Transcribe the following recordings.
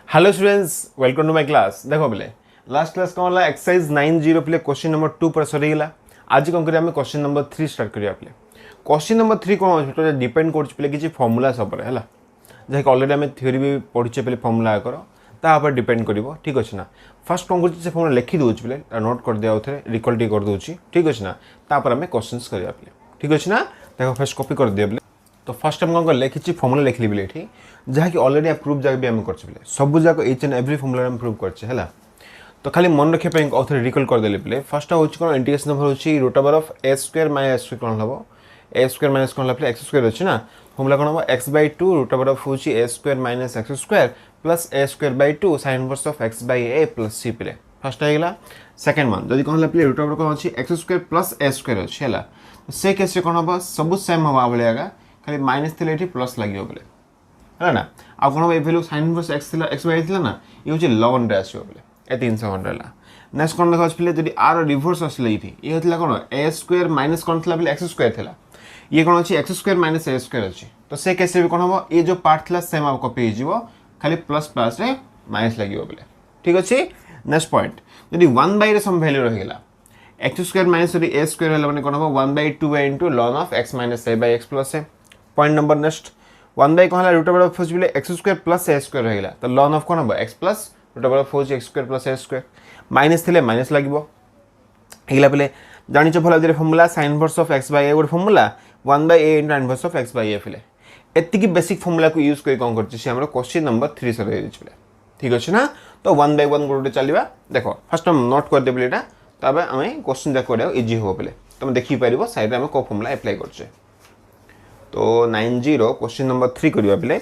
Hello students, welcome to my class. देखो बोले last class कौन होला एक्सरसाइज 9 पे क्वेश्चन नंबर 2 पर सरीगला। आज कौन करिया हमें क्वेश्चन नंबर 3 स्टार्ट करिया पे। क्वेश्चन नंबर 3 कौन होछ तो डिपेंड करछ पे किछि फार्मूला सब पर हैला, जे ऑलरेडी हमें थ्योरी भी पढिछे पे फार्मूला करो ता पर डिपेंड करिवो। ठीक अछि ना। फर्स्ट कौन करछ से फार्मूला लिखि दोछ पे नोट कर दिया उथरे रिकॉल टी कर दोछि। ठीक अछि ना। ता पर हमें क्वेश्चंस करिया पे। ठीक अछि ना। देखो फर्स्ट कॉपी कर दिया पे। तो फर्स्ट टाइम कौन कले किछि फार्मूला लिखली बेले एठी जहा कि ऑलरेडी प्रूफ जाक भी हम करछ बेले सब जाक ईच एंड एवरी फार्मूला हम प्रूफ करछ हैला। तो खाली मन रखे पे ऑथर रिकॉल कर देले बेले फर्स्ट होछि कोन इंटीग्रेशन नंबर होछि root over of a square minus a square कोन हबो a स्क्वायर माइनस कोन लपले x स्क्वायर अछि ना। फार्मूला कोन हबो x/2 रूट ओवर ऑफ होछि a square minus x square plus a square/ 2 sin inverse of x/a plus c पे। फर्स्ट आइला सेकंड वन जदी कोन लपले रूट ओवर कोन अछि x square plus a square अछि हैला। से केस रे कोन हबो सब सेम हबा बलेगा खाली माइनस थिले एठी प्लस लागियो बोले है ना। आ कोन ए वैल्यू sin इनवर्स x थिला x बाय थिला ना ये होची ln रे आसीयो बोले ए 300 हला। नेक्स्ट कोन देखा पिले जदी r रिवर्स असले इथि ये होतला कोन a स्क्वायर माइनस कोन थिला बोले x स्क्वायर थिला ये कोन अछि x square minus a square अछि। तो से केस रे कोन हबो ये जो पार्ट थिला सेम अब कॉपी हिजिवो खाली प्लस प्लस रे माइनस लागियो बोले। ठीक अछि। नेक्स्ट पॉइंट जदी 1 बाय रे सम वैल्यू रहिला x square minus a square हला माने कोन हबो 1/2 into ln of x minus a by x plus a। Point number next 1 by कहला रूट ओवर ऑफ बिले x square plus a square रहिला तो ln ऑफ कोन हबो x plus root over of x square plus a square minus थिले minus लागिवो एगला पले जानिचो भला जे formula sin inverse of x by a good formula 1 by a inverse of x by a फिले एति की बेसिक फार्मूला को यूज करी कोन करछि से हमरो क्वेश्चन नंबर 3 सरे दिछ फिले। ठीक अछि ना। तो 1 बाय 1 गुड चलिबा। देखो फर्स्ट हम नोट कर देबले एटा तबे हमें क्वेश्चन जा करियो इजी हो पले तुम देखि परिबो साइड रे हम को फार्मूला अप्लाई करछे। तो 90 क्वेश्चन नंबर 3 करिया पले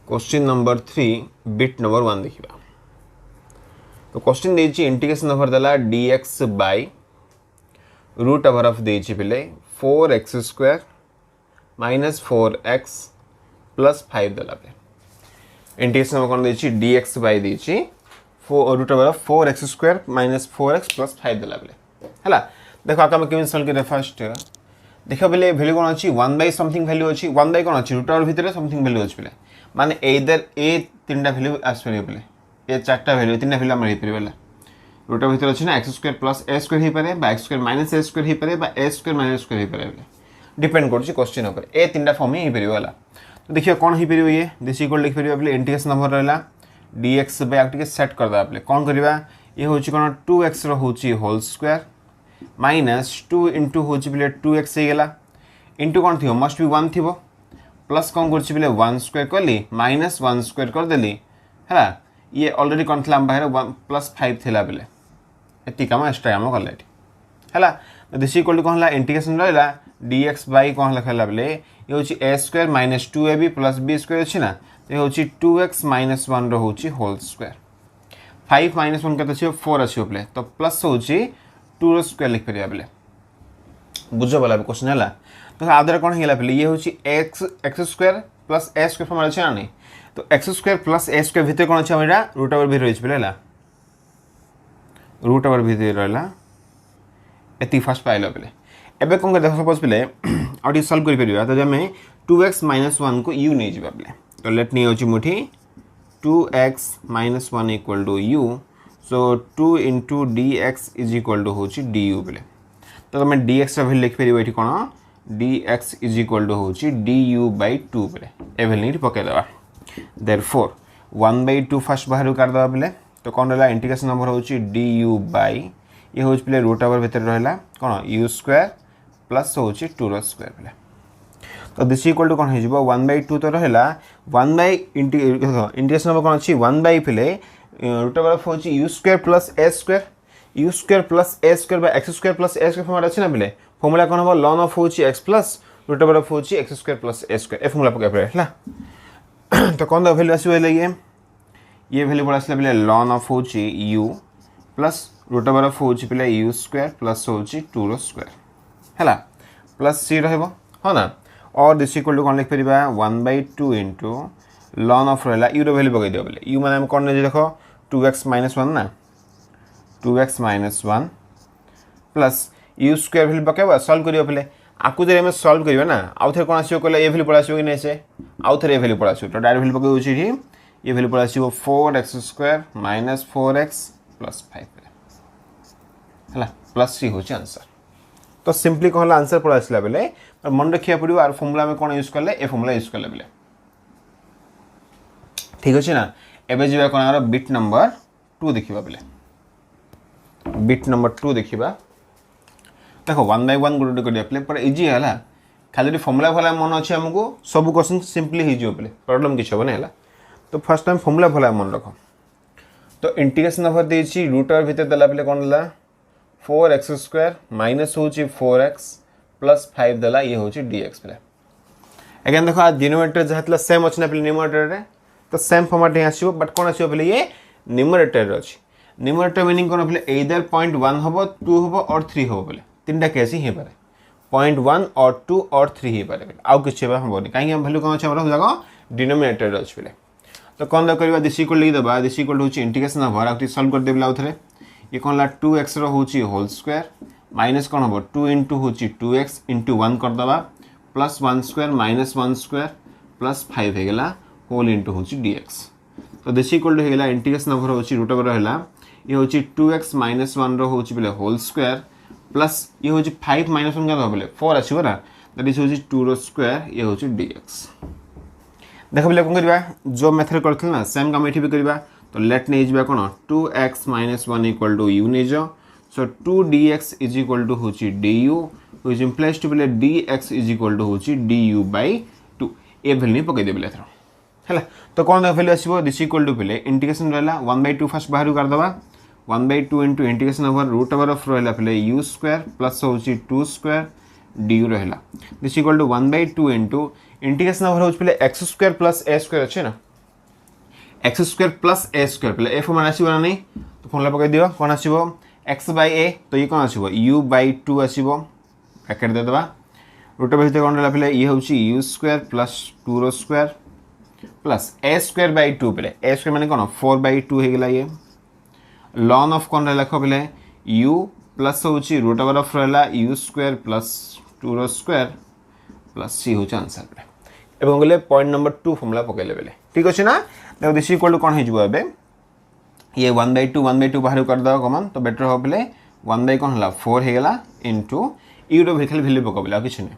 क्वेश्चन नंबर 3 बिट नंबर 1 देखिबा। तो क्वेश्चन देछि इंटीग्रेशन नंबर दला dx by root over of देछि पले 4x square minus 4x plus 5 दला पे इंटीग्रेशन नंबर कोन देछि dx बाय देछि root over of 4x square minus 4x plus 5 दला बेले हैला। देखो आका में केमिन सॉल्व करे फर्स्ट देखो बेले वैल्यू कोन अछि 1 बाय समथिंग वैल्यू अछि 1 बाय कोन अछि रूट ओवर भितरे समथिंग वैल्यू अछि बेले माने इधर ए तीनटा वैल्यू आसपरे बेले ए चारटा वैल्यू तीनटा वैल्यू मारि परबे बेले रूट ओवर भितरे अछि ना x square plus a square हे पारे बा x square minus a square हे पारे बा a स्क्वायर माइनस स्क्वायर हे पारे बेले डिपेंड करछि क्वेश्चन ऊपर ए तीनटा फॉर्म हे परबे वाला। तो देखियो कोन हे परबे ये दिस इक्वल लिख परबे बेले इंटीग्रेशन नंबर रहला dx बाय आके सेट कर दा कौन करबा ये होची कोन 2x रो होची होल स्क्वायर माइनस 2 इनटू होची बिले 2x हे गेला इनटू कोन थियो मस्ट बी 1 थियो प्लस कोन करछि बिले 1 स्क्वायर करली माइनस 1 स्क्वायर कर देली हैला। ये ऑलरेडी कोन थला बाहर 1 प्लस 5 थिला बिले एति काम एक्स्ट्रा हम करले हैला। दिस इक्वल टू कोन हला इंटीग्रेशन रहला dx बाय कोन लिखला बिले ये होची a square minus 2ab plus b square अछि ना ये होची 2x माइनस 1 रो होची होल स्क्वायर 5 माइनस 1 कते छ 4 अछि ओपले तो प्लस होची 2 रो स्क्वायर लिख परिया बेले बुझो वाला क्वेश्चन हला। तो आदर कोन हेला बेले ये होची x square plus a square form अछि ना तो x square plus a square भितर कोन अछि हमरा रूट ओवर भी रहिछ बेले हला रूट ओवर भितर रहला एति फर्स्ट पाइलो बेले एबे कोन देखो सपोज बेले ऑडी सॉल्व करि परिया तो जमे 2x माइनस 1 को u नै जिबा बेले तो लेट नहीं होची मुठी 2x minus 1 equal to u so 2 into dx is equal to होची du बेले तो तमे dx रा वैल्यू लिख परिबो एठी कोन dx इज इक्वल टू होची du बाय 2 बेले ए वैल्यू नी पके देबा देयरफॉर 1/2 फर्स्ट बाहर कर देबा बेले तो कोन रहला इंटीग्रेशन नंबर होची du बाय ये होची बेले रूट ओवर भीतर रहला कोन u स्क्वायर प्लस होची 2 रो स्क्वायर बेले तो दिस इक्वल टू कोन हे जिवो 1/2 तो रहला 1 बाय इंटीग्रेशन नंबर कोन अछि 1 बाय फिले रूट ओवर ऑफ होची u square plus a square by x square plus a square form अछि ना बिले फार्मूला कोन हबो ln ऑफ होची x plus root over of होची x square plus a square ए फार्मूला पके परे हला। तो कोन द वैल्यू आसीबो ये वैल्यू बड़ा आसला बिले ln ऑफ होची u plus root over of होची बिले u स्क्वायर प्लस होची 2 रो स्क्वायर हला प्लस c रहबो हो ना और दिस इक्वल टू कोन लिख परिबा 1/2 इनटू ln ऑफ रहला u रो वैल्यू बगै दियो बोले u माने हम कोन ने देखो 2x माइनस 1 ना 2x minus 1 plus u square value बकेबा सॉल्व करियो पहले आपको जब आम सल्व करवा ना आउ थे कौन आसो कहले ए भैल्यू पड़ा आसो कि नहीं से आउ थे ए भैल्यू पड़ा आसो तो डायरेक्ट भैल्यू पकड़ ये ये भैल्यू पड़ा आसो 4x² माइनस 4x प्लस 5 है प्लस सी हूँ आंसर तो सिंपली कौन आंसर पड़ा आसला बेले मन रखा पड़ो आर फर्मुला आम कौन यूज कले ए फर्मुला यूज कले बेले ठीक अच्छे ना एवं जी कौन बिट नंबर 2 देखा बेले बिट नंबर 2 देखा देख 1 by 1 गोटे गोटे पूरा इजी है खाली फर्मुला भला मन अच्छे आमको सब क्वेश्चन सिंपली हो प्रॉब्लम किसी हम ना तो फर्स्ट टाइम फर्मुला भला मन रख तो इंटीग्रेशन ऑफ देती रूट और भितर देला बेले कौन देला 4x² माइनस हूँ 4x प्लस 5 देला ये हूँ dx बेले अगेन देखो आज डिनोमिनेटर जहाँ था सेम अच्छे ना पे न्यूमरेटर तो सेम फॉर्मेट ही आसो बट कौन आसो पे ये न्यूमरेटर अच्छी न्यूमरेटर मीनिंग कौन पे एइदर 0.1 हम 2 हम और 3 हम बोले तीन केस ही पारे 0.1 और 2 और 3 ही पारे आउ किसी हम कहीं वैल्यू कौन अच्छे जाक डिनोमिनेटर अच्छे पे तो कौन करवा दिस इक्वल लिखिदेबा दिस इक्वल हूँ इंटीग्रेशन ऑफ आउ सल्व करदे आउ थे ये कौन ला 2x हूँ होल स्क्वायर माइनस कौन हम 2 इंटू हूँ 2x इंटू 1 करदे प्लस 1² माइनस 1² प्लस 5 होगा होल इंटू हूँ dx तो दिस इक्वल टू होगा इंटीग्रेशन ऑफ हूँ रूट ओवर है ये हूँ 2x माइनस 1 हूँ बोले होल स्क्वायर प्लस ये हूँ 5 माइनस 1 क्या बोले 4 आसो ना दैट इज हूँ 2 स्क्वायर ये हूँ dx देख बोले कौन करवा जो मेथड करते ना सेम काम ये भी करवा तो लेट नहीं जा कौन 2x minus 1 equal to u नहीं जाओ so 2dx is equal to हूँ du व्हिच इम्प्लाइज टू बोले dx इज इक्वल टू हूँ du बाय 2 ए वैल्यू नहीं पकई देबे एथरो है तो कौन वैल्यू आसो दिस इक्वल टू पे इंटीग्रेशन रहा 1/2 फर्स्ट बाहर करदे 1/2 into integration over root over of रहा पे u² प्लस हूँ 2² du रहा this equal to 1/2 into integration over हूँ पे x² प्लस a² अच्छे ना x² प्लस a² पे ए फॉर्म आसो ना नहीं तो फॉर्मुला पकई दियो कौन आसो x बाय a तो ये कौन आसो u/2 आसो ब्रैकेट देदेबा रूट ओवर कौन रहा पे ये हूँ u² plus 2² plus a² bye 2 पे a² माने कौन 4/2 होगा ये लॉन ऑफ कौन रहा पे u प्लस हूँ रूट ओवर ऑफ रहा u² प्लस 2² प्लस सी हूँ आंसर पे एवं गले पॉइंट नंबर 2 फॉर्मुला पकईले बेले ठीक अच्छे ना देखो दिस इक्वल टू कौन हो ये 1/2 बाहर करदे कमन तो बेटर हम पे 1 कौन है 4 होगा इंटू यूरो खाली भैल्यू पकबले किसी नहीं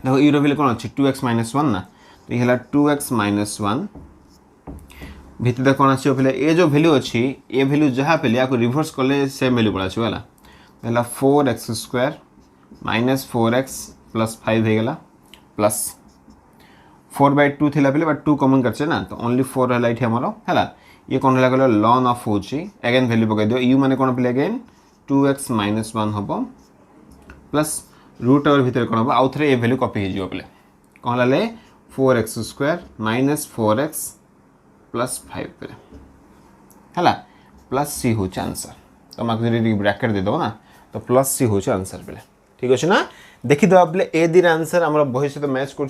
देखो यूरो भैल्यू कौन अच्छी 2x माइनस 1 ना तो ये 2x माइनस 1 भितर कौन आसो पे ये जो भैल्यू अच्छी ये भैल्यू जहाँ पे या रिभर्स कले सेम भैल्यू पड़ा आसो है 4x² माइनस 4x प्लस 5 होगा प्लस 4/2 थी पे बट 2 कमन कर ना तो ओनली 4 है ये आमर है ये कौन है कहल लॉन ऑफ हूँ अगेन भैल्यू पकई दियो यू माने कौन पे अगेन 2x माइनस 1 हम प्लस रूट ओवर भितर कौन हम आउ थे ये भैल्यू कपी हो पे कौन है 4x² माइनस 4x प्लस 5 पे है प्लस सी हूँ आंसर तो मैं ब्रैकेट देदेव ना तो प्लस सी हूँ आंसर पे ठीक अच्छे ना देखीदे पे ए दिन आंसर आम बही सहित मैच कर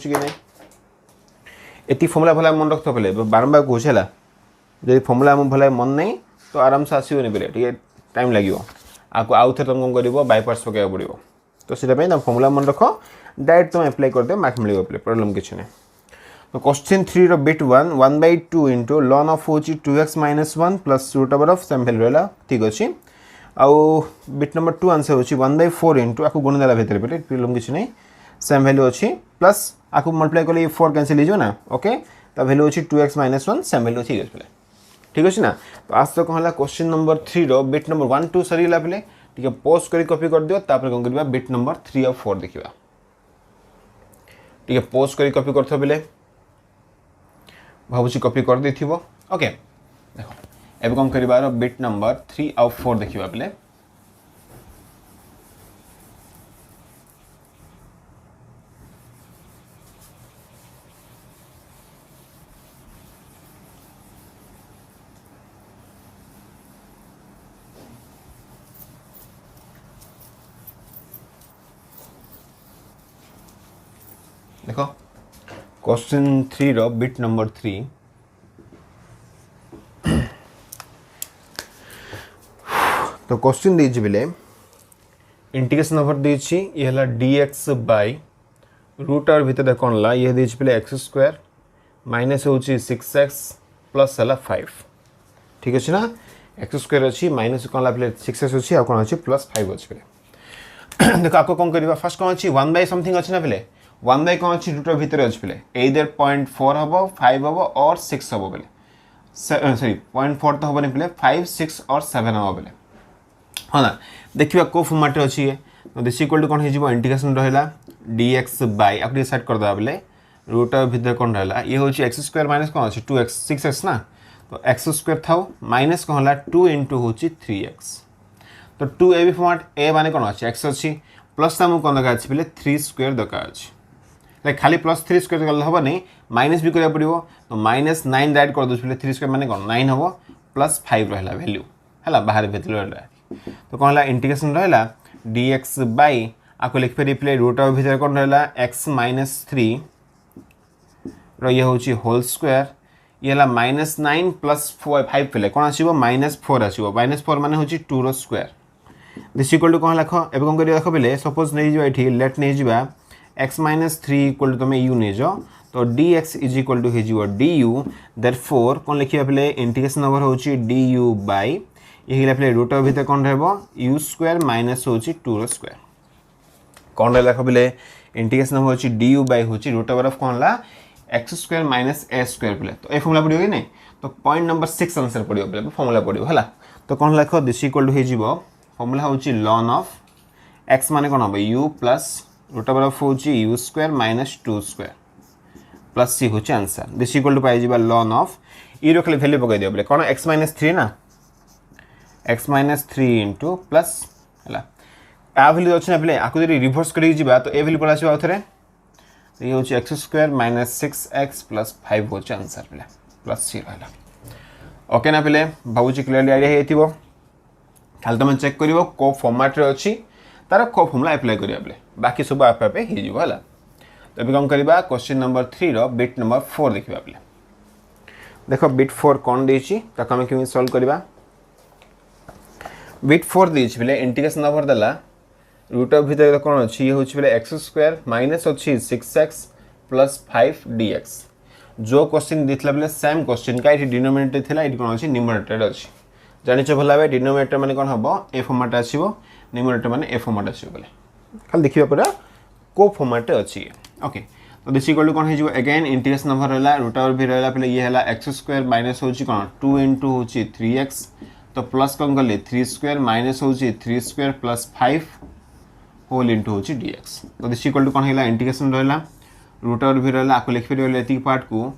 फर्मुला भला मन रखते पे बारंबार कहे है जब फर्मुला आम भला मन नहीं तो आराम से आसोनी पे टे टाइम लगे आपको आउ थे तुम कौन कर बायपास पकड़ा पड़ो तो सीटा फर्मुला मन रख डायरेक्ट तुम एप्लाई करदे मार्क मिल पे प्रॉब्लम किसी नहीं तो क्वेश्चन 3 रो बिट 1/2 इंटू लॉन ऑफ हूँ 2x minus 1 plus root over of same value रहा ठीक अच्छे आउ बिट नंबर 2 आंसर हूँ 1/4 इंटू आपको गुण देला भितर पे प्रॉब्लम किसी नहीं सेम वैल्यू अच्छी प्लस आपको मल्टीप्लाई कले 4 कैंसिल हो ना ओके तो वैल्यू अच्छी 2x माइनस 1 सेम वैल्यू ठीक अच्छे ठीक अच्छे ना तो आज तो कौन है क्वेश्चन नंबर 3 रो बिट नंबर 1 2 सरीगला पे ठीक है पोस्ट कर कॉपी कर दियो तापर कौन करबा बिट नंबर 3 और 4 देखिबा ठीक है पोस्ट कर कॉपी करथो बेले भावुची कॉपी कर देथिबो ओके देखो एबे कौन करिबार बिट नंबर 3 और 4 देखिबा बेले देखो क्वेश्चन 3 रो बिट नंबर 3 तो क्वेश्चन दीजिए बेले इंटीग्रेशन ओवर देछि ये हला dx बाय रूट और भीतर कौन ला ये देछि पहले x स्क्वायर माइनस होछि 6x प्लस हला 5 ठीक अछि ना x स्क्वायर अछि माइनस कौन ला पहले 6x अछि आ कौन अछि प्लस 5 अछि पहले देखो आपको कौन करबा फर्स्ट कौन अछि 1 बाय समथिंग अछि ना पहले 1 बाय कौन अछि रूट और भीतर अछि पहले इधर 0.4 हबो 5 हबो और 6 हबो पहले सॉरी 0.4 तो हबो नहीं पहले 5 6 और 7 हबो पहले हाँ ना देखिए को फॉर्मेट अच्छी है तो दिस इक्वल टू कौन हो इंटीग्रेशन रहा dx बाय आप सेट कर दे बोले रूट भीतर कौन रहा ये हूँ एक्स स्क्वायर माइनस कौन अच्छे 2x 6x ना तो एक्स स्क्वायर था माइनस कौन है 2 इंटू हूँ 3x तो 2 ए भी फॉर्मेट ए माने कौन अच्छे एक्स अच्छी प्लस आमको कौन दरकार अच्छे 3 स्क्वायर दरकार अच्छे लाइक खाली प्लस 3 स्क्वायर गले हम नहीं माइनस भी करा पड़ो तो माइनस 9 ऐड कर दूसरे 3 स्क्वायर माने कौन 9 हम प्लस 5 रहा वैल्यू है बाहर भीतर रहा तो कौन है इंटीग्रेशन रहा dx बाय आपको लिख पारे प्ले रूट ऑफ भीतर कौन रहा x माइनस 3 ये हूँ होल स्क्वायर ये है माइनस 9 प्लस 5 पे कौन आसो माइनस 4 आसो माइनस 4 मान हूँ 2 रो स्क्वायर दिस इक्वल टू कौन लिख एवं कौन कर देख पे सपोज नहीं ये लेट नहीं जा x माइनस 3 इक्वल टू तुम u नहीं जाओ तो dx इज इक्वल टू हो du देयरफॉर कौन लिखा पे इंटीग्रेशन ओवर हूँ du बाय ये पे रूट ऑफ भीतर कौन रहा u स्क्वायर माइनस हूँ 2 रो स्क्वायर कौन रहा पे इंटीग्रेशन हूँ du बाय हूँ रूट ओवर ऑफ कौन ला एक्स स्क्वायर माइनस ए स्क्वायर पे तो ये फॉर्मूला पड़ो कि नहीं तो पॉइंट नंबर 6 आंसर पड़ो पे फॉर्मूला पड़ो है तो कौन लिख दिस इक्वल टू हो फॉर्मूला हूँ लॉन ऑफ एक्स माने कौन हम u plus root over of हूँ u square minus 2 square plus c हूँ answer this equal to pi लॉन ऑफ ईरो खाली वैल्यू पकई दियो कौन एक्स माइनस 3 ना एक्स माइनस 3 इंटू प्लस है आ भैल्यू अच्छे ना पे आपको रिभर्स कर तो ए भैल्यू पड़ा आउ थे ये हूँ x square minus 6x plus 5 हूँ आंसर पे प्लस सी रहा ओके ना पे भावुँ क्लीयरली आइडिया हो खाली तुम चेक कर को फॉर्मेट अच्छी तार को फॉर्मूला अप्लाई करिया बेले बाकी सब आप आपे हो जिवो हला तो अभी कौन करबा क्वेश्चन नंबर 3 रो बिट नंबर 4 देखिबा बेले देखो बिट 4 कोन देछि ताको हम केमि सॉल्व करबा बिट 4 देछि बेले इंटीग्रेशन ओवर दला रूट ऑफ भीतर कोन अछि ये होछि बेले x स्क्वायर माइनस अछि 6x प्लस 5 dx जो क्वेश्चन दिथला बेले सेम क्वेश्चन का इठी डिनोमिनेटर थिला इठी कोन अछि न्यूमरेटर अछि जानिछ भला बे डिनोमिनेटर माने कोन हबो ए फॉर्मेट आसीबो न्यूमरेटर माने ए फॉर्मेट आसीबो बोले खाली देखिबा परा को फॉर्मेट अछि ओके तो दिस इक्वल टू कोन हे जिवो अगेन इंटीग्रेशन ओवर रहला रूट ओवर भी रहला पहले ये हला x स्क्वायर माइनस होछि कोन 2 इनटू होछि 3x तो प्लस कोन करले 3 स्क्वायर माइनस होछि 3 स्क्वायर प्लस 5 होल इनटू होछि dx तो दिस इक्वल टू कोन हेला इंटीग्रेशन रहला रूट ओवर भी रहला आपको लिख फिर एति पार्ट को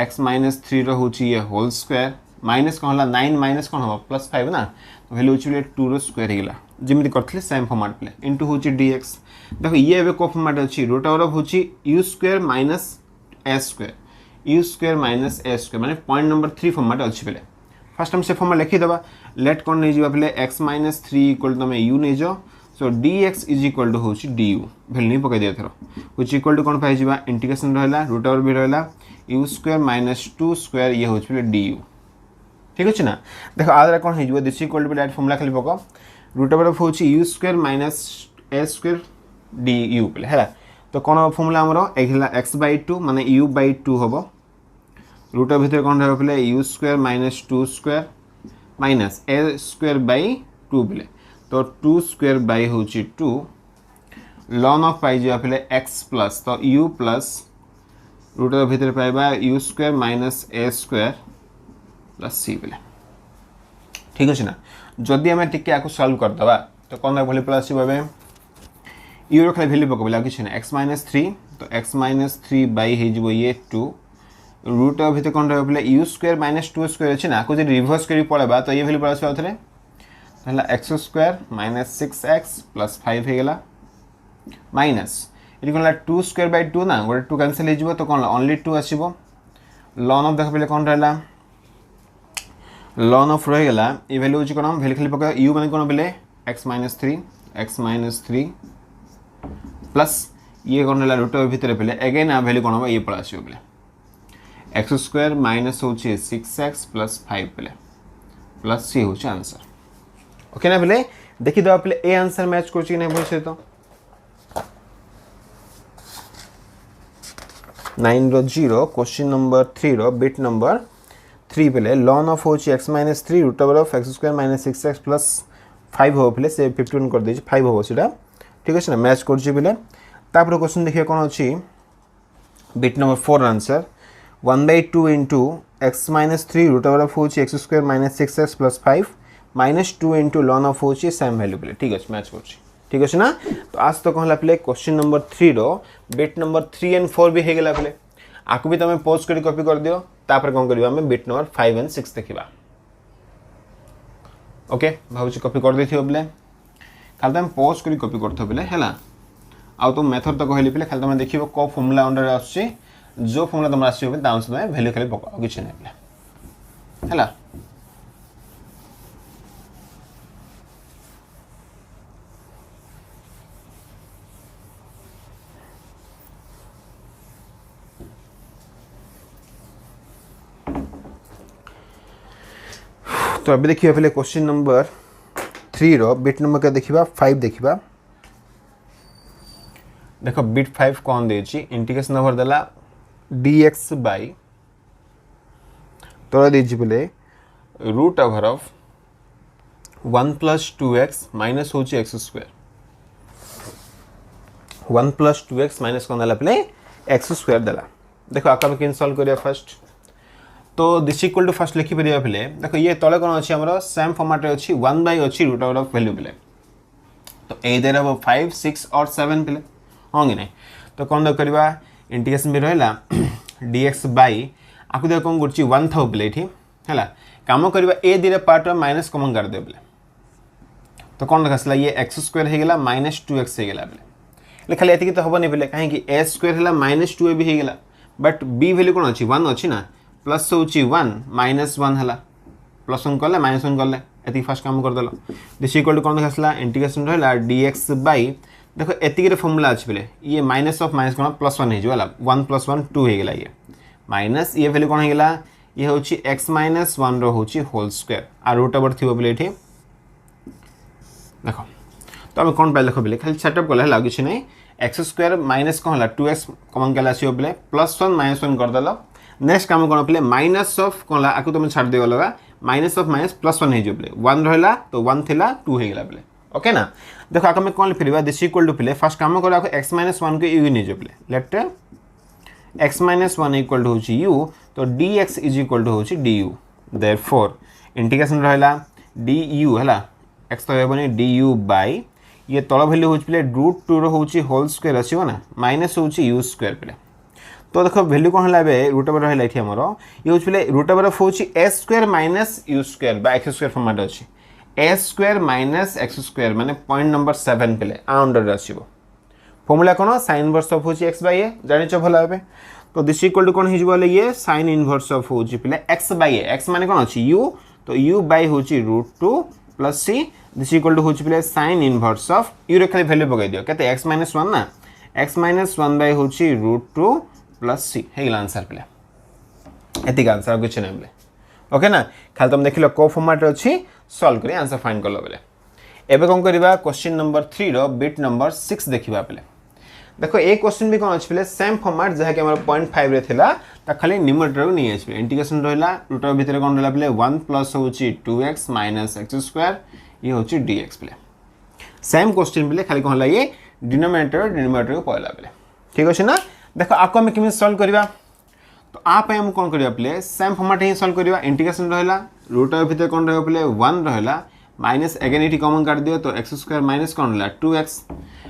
x माइनस 3 रो होछि ये होल स्क्वायर माइनस कौन है 9 माइनस कौन हम प्लस 5 ना तो वैल्यू होछि 2 रो स्क्वायर हेला जमिति करथले सेम फॉर्मेट पे इनटू होछि dx देखो ये एबे को फॉर्मेट अछि रूट ओवर होछि u square minus a square u square minus a square माने पॉइंट नंबर 3 फॉर्मेट अछि पे फर्स्ट हम से फॉर्मेट लिखि दबा लेट कोन नै जिबा पे x minus 3 equal to u नै जो so dx is equal to होछि du वैल्यू नै पकै दिया थरो व्हिच इक्वल टू कोन पाइ जिबा इंटीग्रेशन रहला रूट ओवर भी रहला u स्क्वायर माइनस 2 स्क्वायर ये होछि पे du ठीक अच्छे ना देखो आदरा कौन हो this equal to direct formula खाली पक रूट ओवर ऑफ होछि u square minus a square du पे है तो कौन फॉर्मूला हमरो एला x/2 माने u/2 हबो रूट ऑफ भीतर कौन रहबो पे u square minus 2 square minus a square by 2 पे तो 2 स्क्वायर बाय होछि 2 ln ऑफ पाइ जिया पे x प्लस तो u प्लस रूट ऑफ भीतर पाइबा u square minus a square plus c पे ठीक अच्छे ना जदि आम टिके आपको सॉल्व कर दबा तो कौन भले प्लस आसो ए यूरो खाली वैल्यू पकबला कि ना x माइनस 3 तो x माइनस 3 बाय हो ये 2 रूट ऑफ भीतर कौन रहा पे u स्क्वायर माइनस 2 स्क्वायर अच्छे ना आपको जो रिवर्स करी पड़ेगा तो ये वैल्यू पड़ा आसो थे x square minus 6x plus 5 हो गला माइनस ये कौन 2 स्क्वायर बाय 2 ना गोटे 2 कैंसिल हो तो कौन ओनली 2 आसो लॉन ऑफ देख पे कौन रहा लॉन ऑफ रहीगला ये वैल्यू होची कोन वैल्यू खाली पका u माने कोन बेले x माइनस 3 प्लस ये कोन ला रूट भीतर पेले अगेन आ वैल्यू कोन ये पड़ा आसी बेले x स्क्वायर माइनस होची 6x प्लस 5 पेले प्लस सी होची आंसर ओके ना बेले देखिदेवा पे ए आंसर मैच कर भल सहित 9 रो 0 क्वेश्चन नंबर 3 रो बिट नंबर 3 पे लॉन ऑफ होची x - 3 root over of x square - 6x plus 5 हो पे से 51 कर दे 5 हो सीटा ठीक है ना मैच करछि बेले तापर क्वेश्चन देखिए कोन अछि bit number 4 answer 1/2 into x - 3 root over of होची x square - 6x plus 5 -2 into ln of होची सेम वैल्यू पे ठीक है मैच करछि ठीक है ना। तो आज तो कहला पे क्वेश्चन नंबर 3 रो बिट नंबर 3 एंड 4 भी हे गेला पे आकु भी तमे पॉज करी कॉपी कर दियो तापर कोन करबा हम बिट नंबर 5 एंड 6 देखिबा ओके भाउची कॉपी कर देथियो बेले खाली तमे पॉज करी कॉपी करथो बेले हैला आ तो मेथड तो कहली पे खाली तमे देखिबो को फार्मूला अंडर आछी जो फार्मूला तमे आछी दाउन से वैल्यू खाली पकाओ किछ नै बेले हैला तो अभी देखिए पहले क्वेश्चन नंबर 3 रो बिट नंबर का देखिबा 5 देखिबा देखो बिट 5 कौन देछि इंटीग्रेशन ओवर देला dx बाय तोरा देछि बोले root over of 1 + 2x minus होछि x स्क्वायर 1 + 2x माइनस कौन देला पले x स्क्वायर देला देखो आका के सॉल्व करिया फर्स्ट तो दिस इक्वल टू फर्स्ट लिखि परिया पले देखो ये तले कोन अछि हमरो सेम फॉर्मेट अछि 1 बाय अछि रूट ओवर ऑफ वैल्यू पले तो ए देर अब 5 6 और 7 पले होंगे नहीं तो कौन दो करबा इंटीग्रेशन भी रहला dx बाय आकु दे कोन गुरची 1 थाउ पले ठीक हैला काम करबा ए दिरे पार्ट में माइनस कॉमन कर दे पले तो कौन देखसला ये x स्क्वायर हे गेला -2x हे गेला पले खाली एति की तो होबो नहीं पले काहे कि a स्क्वायर हेला -2a भी हे गेला बट b वैल्यू कोन अछि 1 अछि ना प्लस होची 1 -1 हला प्लस 1 करले -1 करले एति फर्स्ट काम कर देलो दिस इक्वल टू कोन देखसला इंटीग्रेशन रहला dx बाय देखो एति के फार्मूला अछि बेले ये माइनस ऑफ माइनस कोन +1 हे जोला 1 + 1 2 हे गेला ये माइनस ये वैल्यू कोन हे गेला ये होची x - 1 रो होची होल स्क्वायर आ रूट ओवर थिबो बेले एठी देखो तो हम कोन पाइल देखो बेले खाली सेटअप करले हला किछ नै x स्क्वायर माइनस कोन हला 2x कॉमन केला आसीओ बेले +1 -1 कर देलो नेक्स्ट काम कोन पले माइनस ऑफ कोला आकु तुम छाड़ दियो लगा माइनस ऑफ माइनस +1 हे जो पले 1 रहला तो 1 थिला 2 हे गेला पले ओके ना देखो आकु में कोन फिरबा दिस इक्वल टू पले फर्स्ट काम करा x - 1 के u ने जो पले लेट x - 1 इक्वल टू होची u तो dx इज इक्वल टू होची du देयरफॉर इंटीग्रेशन रहला du हला x तो हेबनी du बाय ये तळ वैल्यू होची पले √2 रो होची होल स्क्वायर आसीबो ना माइनस होची u स्क्वायर पले तो देखो वैल्यू कौन है बे रूट ओवर रहला एठी हमरो ये होछ पले रूट ओवर ऑफ होची a स्क्वायर - u स्क्वायर बा x स्क्वायर फॉर्मेट अछि a स्क्वायर - x स्क्वायर माने पॉइंट नंबर 7 पले आ अंडर आसीबो फार्मूला कोन sin इनवर्स ऑफ होची x बाय a जानि छ भला बे तो दिस इक्वल टू कोन हि जबले ये sin इनवर्स ऑफ होची पले x बाय a x माने कोन अछि u तो u बाय होची √2 + c दिस इक्वल टू होची पले sin इनवर्स ऑफ u रे खाली वैल्यू पकाइ दियो कते x - 1 ना x - 1 बाय होची √2 प्लस सी हे आंसर पे एतिक आंसर कुछ नहीं बोले ओके ना खाली तुम देखिलो को फॉर्मेट अछि सॉल्व करी आंसर फाइंड करलो बोले एबे कोन करबा क्वेश्चन नंबर 3 रो बिट नंबर 6 देखिबा पले देखो ए क्वेश्चन भी कोन अछि पले सेम फॉर्मेट जहा कि हमर 0.5 रे थिला ता खाली न्यूमरेटर नै अछि पले इंटीग्रेशन रहला रूट ओवर भीतर कोन रहला पले 1 प्लस होची 2x - x स्क्वायर ये होची dx पले सेम क्वेश्चन पले खाली कोन हला ये डिनोमिनेटर को पहला पले ठीक अछि ना देखो आपको हम किमे सॉल्व करबा तो आप हम कोन करबा प्ले सेम फॉर्मेट ही सॉल्व करबा इंटीग्रेशन रहला रूट ओवर भीतर कोन रहबा प्ले 1 रहला माइनस अगेन एटी कॉमन काट दियो तो x स्क्वायर माइनस कोन रहला 2x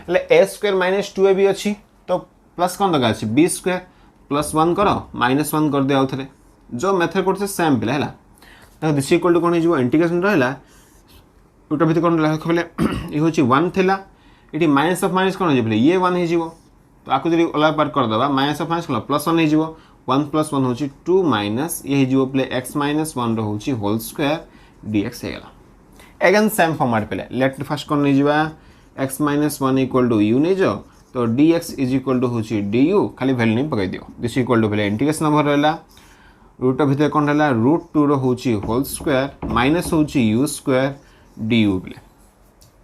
ले a स्क्वायर - 2a भी अछि तो प्लस कोन लगा अछि b स्क्वायर +1 करो -1 कर दे आउथरे जो मेथड करछे सेम प्ले हला तो दिस इक्वल टू कोन हिजबो इंटीग्रेशन रहला रूट ओवर भीतर कोन रहला खबले ई होछि 1 थिला एटी माइनस ऑफ माइनस कोन हिजबले ये 1 हिजबो तो आकु जरी ओला पार कर दबा माइनस ऑफ माइनस कोला +1 हे जिवो 1 + 1 होची 2 माइनस ये हे जिवो प्ले x - 1 रो होची होल स्क्वायर dx हे गेला अगेन सेम फॉर्मेट पे लेट फर्स्ट कोन नै जिवा x - 1 इक्वल टू u नै जो तो dx इज इक्वल टू होची du खाली वैल्यू नै पकाइ दियो दिस इक्वल टू प्ले इंटीग्रेशन ओवर रहला रूट भीतर कोन रहला √2 रो होची होल स्क्वायर माइनस होची u स्क्वायर du प्ले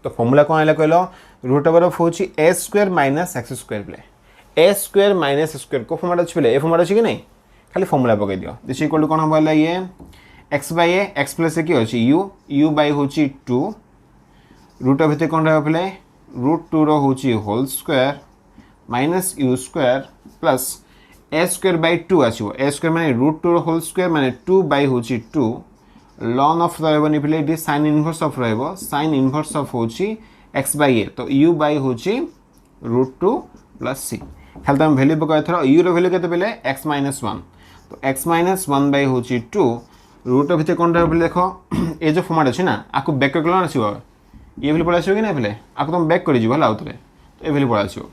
तो फॉर्मूला कौन है कहलो रूट ओवर ऑफ होची a square minus x square प्ले a स्क्वायर माइनस स्क्वायर को फॉर्मूला अछि प्ले ए फॉर्मूला अछि कि नहीं खाली फॉर्मूला पके दियो दिस इक्वल टू कौन हम ये x by a x plus a की अछि u बाय होची 2 रूट ऑफ कौन रहा प्ले रूट 2 रो होची whole square minus u square plus a square by 2 आछिबो a स्क्वायर माने रूट 2 रो होल स्क्वायर माने 2 बाय होची 2 लॉन ऑफ रहबो नि प्ले डी sin इनवर्स ऑफ रहबो sin इनवर्स ऑफ होची x बाय a तो u बाय होची रूट 2 प्लस c खाली तुम वैल्यू पकाय थरो u रो वैल्यू केते पेले x माइनस 1 तो x माइनस 1 बाय होची 2 रूट ऑफ कौन रहा प्ले देखो ए जो फॉर्मेट अछि ना आकु बैक कर कला आछिबो ये वैल्यू पळा आछिबो कि नै प्ले आकु तुम बैक करि जिवो हला आउतरे तो ए वैल्यू पळा आछिबो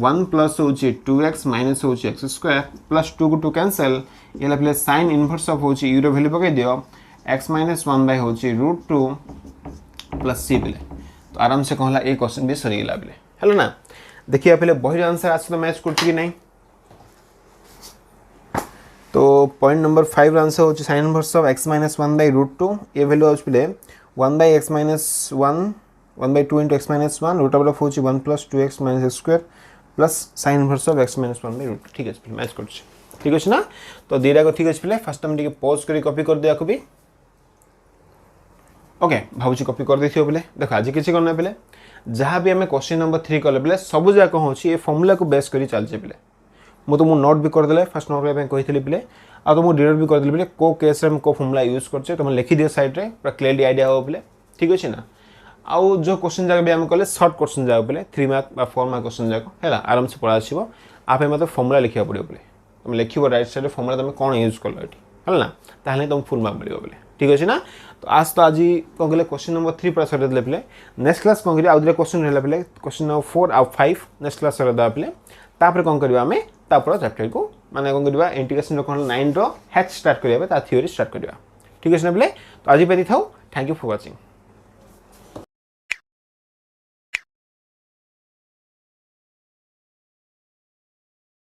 1 प्लस होची 2x माइनस होची x स्क्वायर प्लस 2 को 2 कैंसिल ये प्ले sin इनवर्स ऑफ होची u रो वैल्यू पकाय दियो x माइनस 1 बाय होची रूट 2 प्लस c प्ले तो आराम से कहला ए क्वेश्चन भी सरी गेला प्ले हेलो ना देखिए पहले बही आंसर आज तो मैच करछि कि नहीं तो पॉइंट नंबर 5 आंसर होची sin inverse of x minus 1 by root 2 ये वैल्यू होची प्ले 1 by x minus 1 by 2 into x minus 1 root over of होची 1 plus 2x minus square plus sin inverse of x minus 1 by root ठीक है match करछि ठीक अछि ना तो दीरा को ठीक अछि प्ले फर्स्ट टाइम टिके पॉज करी कॉपी कर दिया को भी ओके भावुची कॉपी कर देथियो प्ले देखो आज किछि करना प्ले जहाँ भी हमें क्वेश्चन नंबर 3 कले प्ले सब जगह कौन होची ए फॉर्मूला को बेस करी चलचे प्ले मु तो मु नोट भी कर देले फर्स्ट नोट पे कहितली प्ले आ तो मु डिटेल भी कर देली प्ले को केस रे हम को फॉर्मूला यूज करछे तुम लिखि दियो साइड रे पूरा क्लियरली आईडिया हो प्ले ठीक अछि ना आउ जो क्वेश्चन जगह भी हम कले शॉर्ट क्वेश्चन जगह प्ले 3 मार्क बा 4 मार्क क्वेश्चन जगह हैला आराम से पढ़ा आछिबो आपे मतलब फॉर्मूला लिखिया पड़ियो प्ले तुम लिखिबो राइट साइड रे फॉर्मूला तुम कोन यूज करलो एठी हैला ताहले तुम फुल मार्क मिलियो प्ले ठीक अछि ना तो आज तो आज कौन कहले क्वेश्चन नंबर 3 पर सर देले प्ले नेक्स्ट क्लास कौन करी आउदरे क्वेश्चन रहला प्ले क्वेश्चन नंबर 4 और 5 नेक्स्ट क्लास सर दा प्ले तापर कौन करबा हमें तापर चैप्टर को माने कौन करबा इंटीग्रेशन कौन 9 रो h स्टार्ट करबा ता थ्योरी स्टार्ट करबा ठीक अछि ना प्ले तो आज पे थाउ थैंक यू फॉर वाचिंग।